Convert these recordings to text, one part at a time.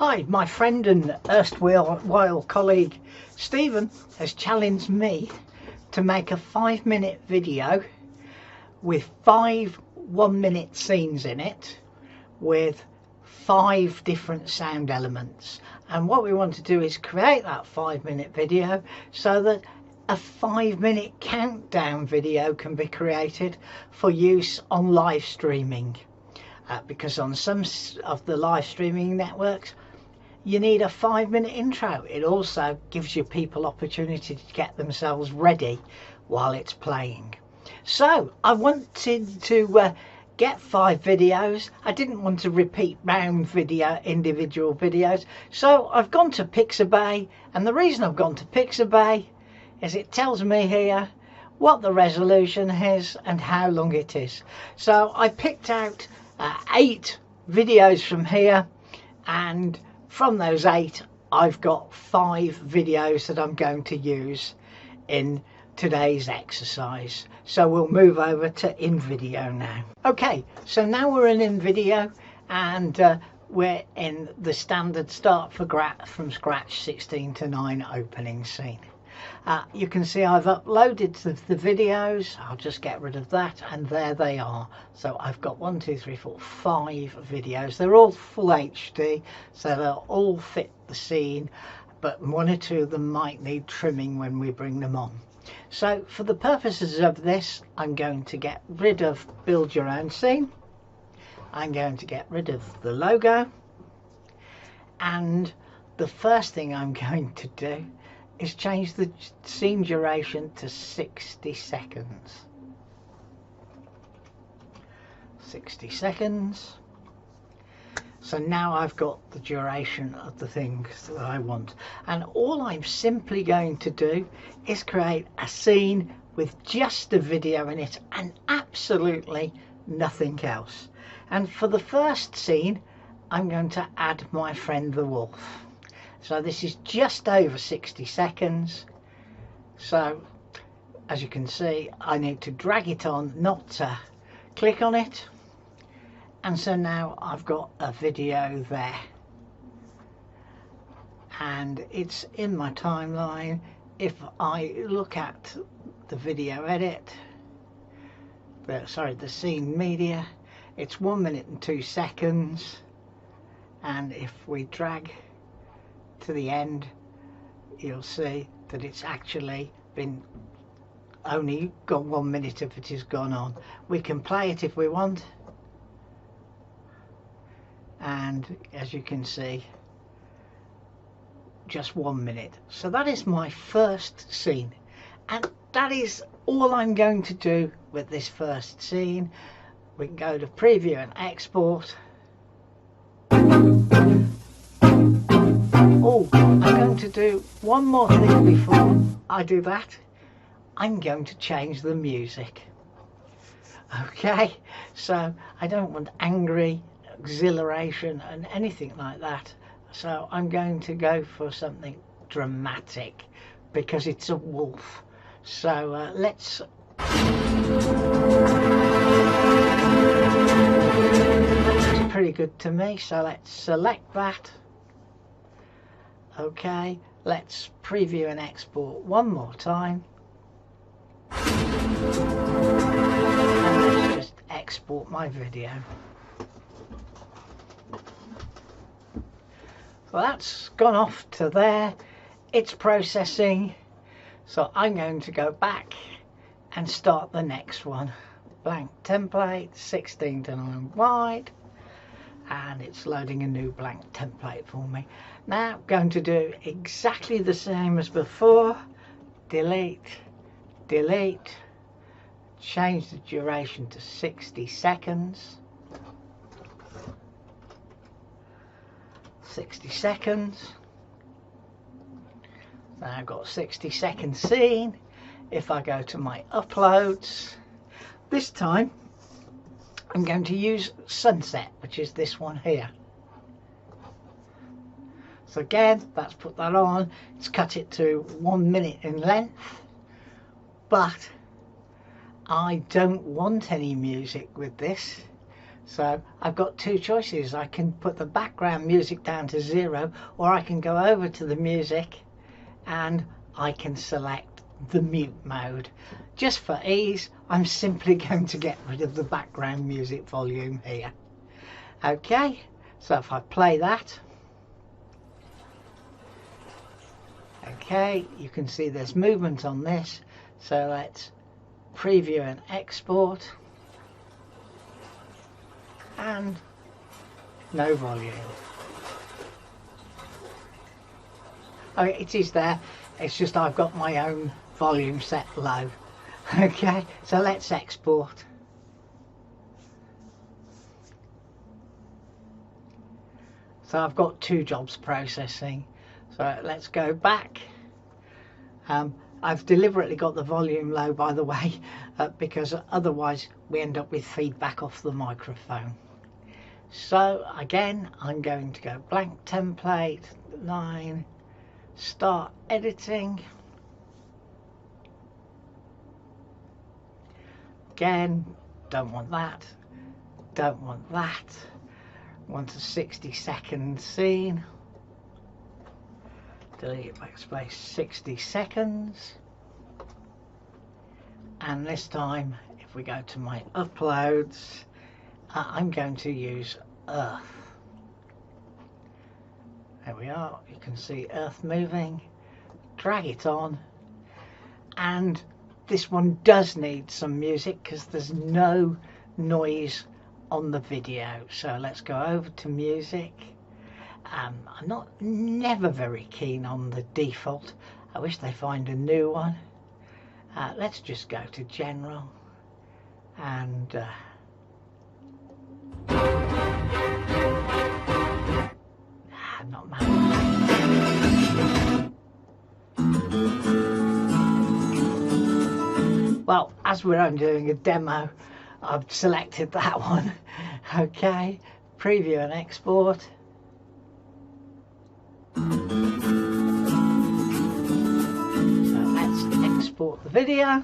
Hi, my friend and erstwhile colleague Stephen has challenged me to make a 5-minute video with 5 1-minute scenes in it with 5 different sound elements, and what we want to do is create that 5-minute video so that a 5-minute countdown video can be created for use on live streaming, because on some of the live streaming networks you need a 5-minute intro. It also gives you people opportunity to get themselves ready while it's playing. So I wanted to get 5 videos. I didn't want to repeat round individual videos, so I've gone to Pixabay, and the reason I've gone to Pixabay is it tells me here what the resolution is and how long it is. So I picked out 8 videos from here, and from those 8 I've got 5 videos that I'm going to use in today's exercise. So we'll move over to InVideo now. Okay, so now we're in InVideo, and we're in the standard start from scratch 16 to 9 opening scene. You can see I've uploaded the videos. I'll just get rid of that, and there they are. So I've got 1, 2, 3, 4, 5 videos. They're all full HD, so they'll all fit the scene, but 1 or 2 of them might need trimming when we bring them on. So for the purposes of this, I'm going to get rid of build your own scene. I'm going to get rid of the logo, and the first thing I'm going to do is change the scene duration to 60 seconds. 60 seconds. So now I've got the duration of the things that I want, and all I'm simply going to do is create a scene with just a video in it and absolutely nothing else. And for the first scene, I'm going to add my friend the wolf. So this is just over 60 seconds. So as you can see, I need to drag it on, not click on it. And so now I've got a video there, and it's in my timeline. If I look at the video edit, the scene media, it's 1 minute and 2 seconds, and if we drag to the end, you'll see that it's actually been only got 1 minute of it has gone on. We can play it if we want, and as you can see, just 1 minute. So that is my first scene, and that is all I'm going to do with this first scene. We can go to preview and export. Oh, I'm going to do one more thing before I do that. I'm going to change the music. Okay, so I don't want angry, exhilaration and anything like that. So I'm going to go for something dramatic because it's a wolf. So let's... It's pretty good to me, so let's select that. Okay, let's preview and export one more time. And let's just export my video. Well, that's gone off to there. It's processing. So I'm going to go back and start the next one. Blank template, 16 to 9 wide. And it's loading a new blank template for me. Now I'm going to do exactly the same as before. Delete, delete, change the duration to 60 seconds. 60 seconds. Now I've got a 60-second scene. If I go to my uploads, this time I'm going to use sunset, which is this one here. So again, that's put that on. It's cut it to 1 minute in length, but I don't want any music with this So I've got two choices. I can put the background music down to 0, or I can go over to the music and I can select the mute mode. Just for ease, I'm simply going to get rid of the background music volume here. Okay, so if I play that, okay, you can see there's movement on this. So let's preview and export, and no volume. Oh, it is there, it's just I've got my own volume set low. Okay, so let's export. So I've got two jobs processing, so let's go back. I've deliberately got the volume low, by the way, because otherwise we end up with feedback off the microphone. So again, I'm going to go blank template, 9, start editing. Again, don't want that, don't want that. Want a 60-second scene. Delete, backspace, 60 seconds. And this time, if we go to my uploads, I'm going to use Earth. There we are, you can see Earth moving. Drag it on, and this one does need some music because there's no noise on the video. So let's go over to music. I'm never very keen on the default. I wish they find a new one. Let's just go to general and not mad. Well, as we're only doing a demo, I've selected that one. Okay, preview and export. So let's export the video.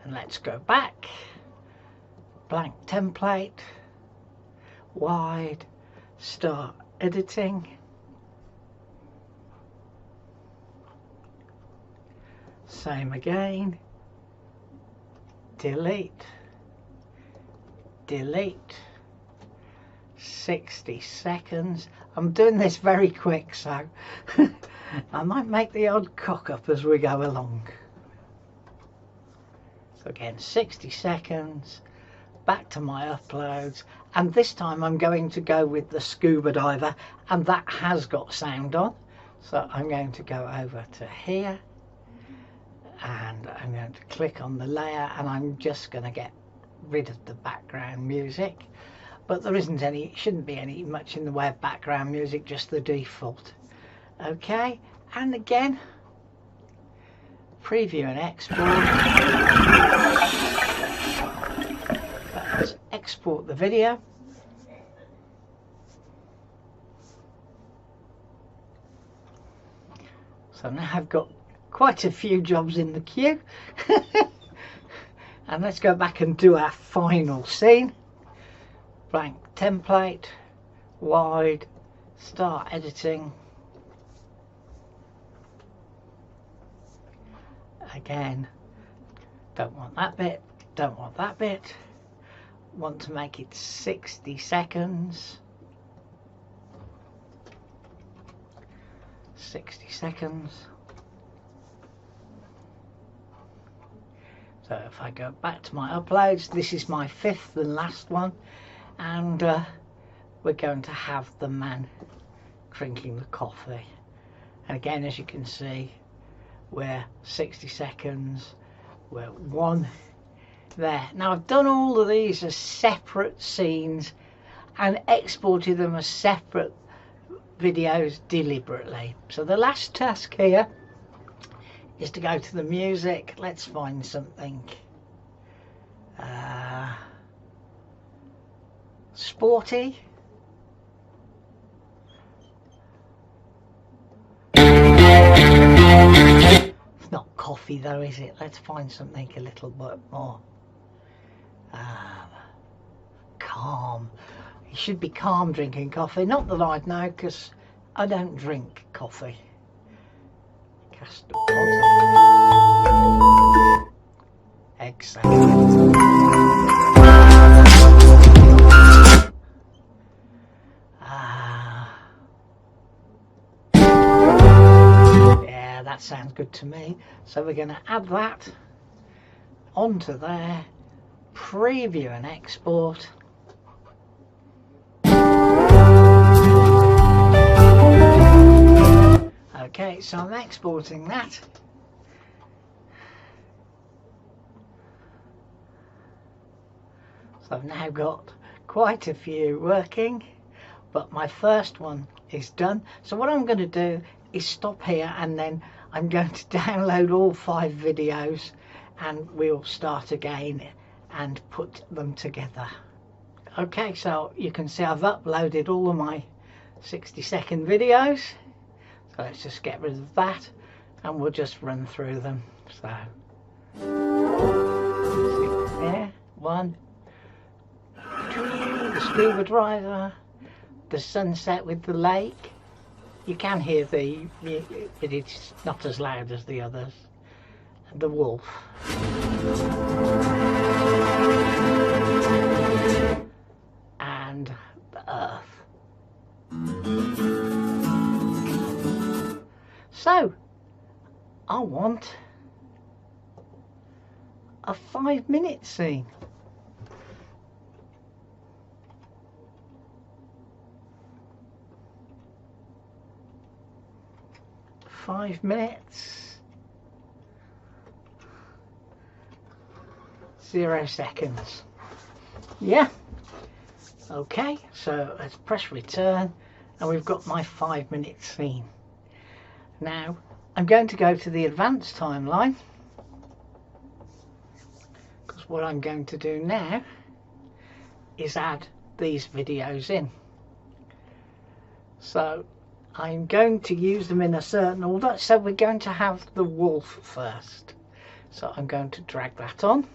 And let's go back. Blank template, wide, start editing. Same again. Delete, delete. 60 seconds. I'm doing this very quick, so I might make the odd cock up as we go along. So again, 60 seconds. Back to my uploads, and this time I'm going to go with the scuba diver, and that has got sound on. So I'm going to go over to here, and I'm going to click on the layer, and I'm just going to get rid of the background music. But there isn't any, shouldn't be any much in the way of background music, just the default. Okay, and again, preview and export. Let's export the video. So now I've got quite a few jobs in the queue. And let's go back and do our final scene. Blank template, wide, start editing. Again, don't want that bit, don't want that bit. Want to make it 60 seconds. 60 seconds. So if I go back to my uploads, this is my 5th and last one, and we're going to have the man drinking the coffee. And again, as you can see, we're 60 seconds, we're 1 there. Now I've done all of these as separate scenes and exported them as separate videos deliberately. So the last task here is to go to the music. Let's find something sporty. coffee though, is it? Let's find something a little bit more calm. You should be calm drinking coffee. Not that I'd know, because I don't drink coffee. Cast exactly. Yeah, that sounds good to me. So we're going to add that onto there, preview and export. Okay, so I'm exporting that. So I've now got quite a few working, but my first one is done. So what I'm going to do is stop here, and then I'm going to download all 5 videos and we'll start again and put them together. Okay, so you can see I've uploaded all of my 60-second videos. So let's just get rid of that and we'll just run through them. So there, 1, 2, the scuba diver, the sunset with the lake. You can hear but it's not as loud as the others. The wolf. And the earth. So, I want a 5-minute scene. Five minutes, 0 seconds. Yeah. Okay, so let's press return and we've got my 5-minute scene. Now I'm going to go to the advanced timeline, because what I'm going to do now is add these videos in. So I'm going to use them in a certain order. So we're going to have the wolf first. So I'm going to drag that on.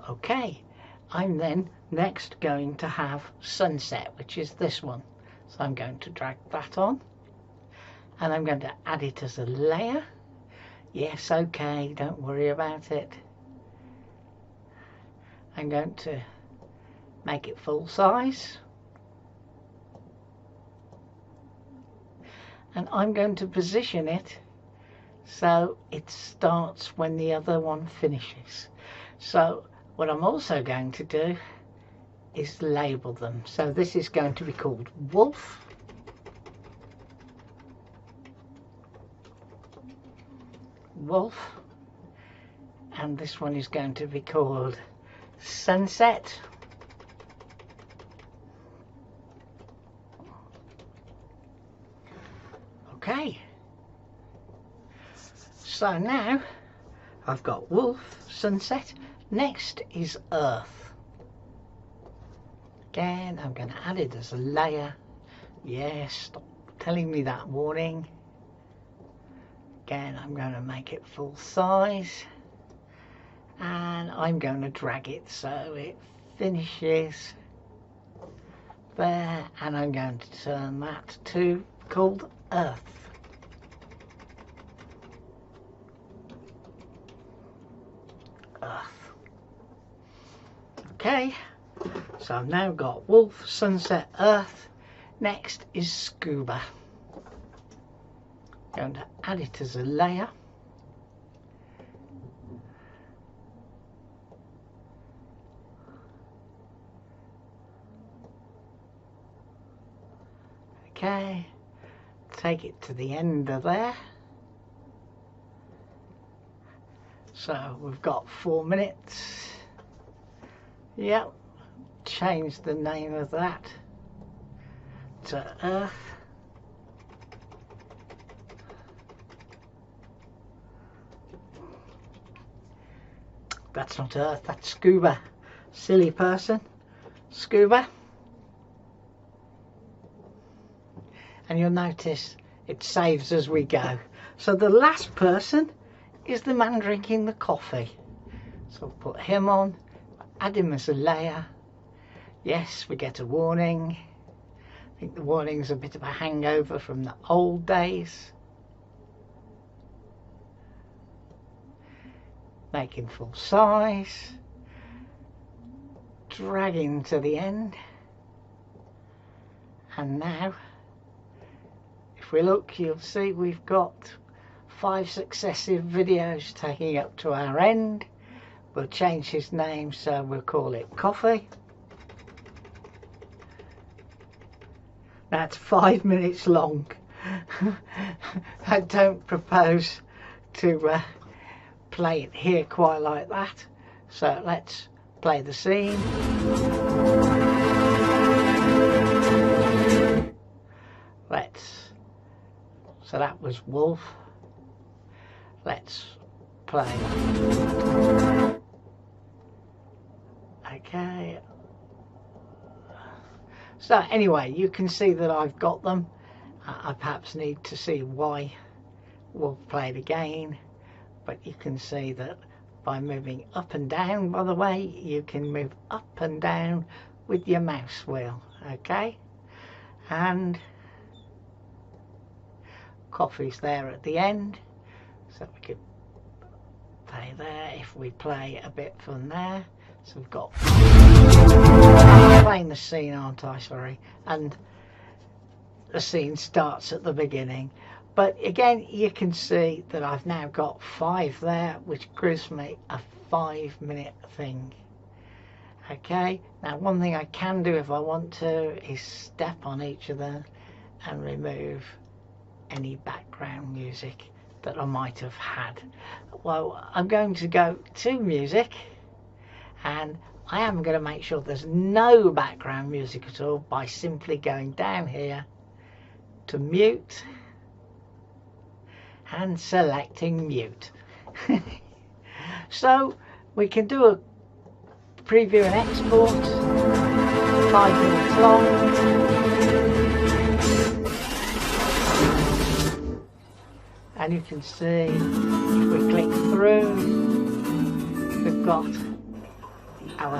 Okay, I'm then next going to have sunset, which is this one. So I'm going to drag that on and I'm going to add it as a layer. Yes, okay, don't worry about it. I'm going to make it full size. And I'm going to position it so it starts when the other one finishes. So what I'm also going to do is label them. So this is going to be called wolf. Wolf. And this one is going to be called sunset. Okay. So now I've got wolf, sunset. Next is earth. Again, I'm going to add it as a layer. Yes, stop telling me that warning. Again, I'm going to make it full size. And I'm going to drag it so it finishes there. And I'm going to turn that to called earth. Earth. Okay, so I've now got wolf, sunset, earth. Next is scuba. I'm going to add it as a layer. Okay, take it to the end of there. So we've got 4 minutes. Yep, change the name of that to earth. That's not earth, that's scuba. Silly person. Scuba. And you'll notice it saves as we go. So the last person is the man drinking the coffee. So I'll put him on, add him as a layer. Yes, we get a warning. I think the warning's a bit of a hangover from the old days. Making full size. Dragging to the end. And now, if we look, you'll see we've got 5 successive videos taking up to our end. We'll change his name, so we'll call it Coffee. That's 5 minutes long. I don't propose to play it here quite like that. So let's play the scene. So that was Wolf. Let's play. Okay. So anyway, you can see that I've got them. I perhaps need to see why Wolf played again, but you can see that by moving up and down, by the way, you can move up and down with your mouse wheel. Okay, and Coffee's there at the end, so we could play there if we play a bit from there. So we've got, I'm playing the scene, aren't I? Sorry. And the scene starts at the beginning. But again, you can see that I've now got 5 there, which gives me a 5-minute thing. Okay, now one thing I can do if I want to is step on each of them and remove any background music that I might have had. Well, I'm going to go to music, and I am going to make sure there's no background music at all by simply going down here to mute and selecting mute. So we can do a preview and export, 5 minutes long. And you can see if we click through, we've got our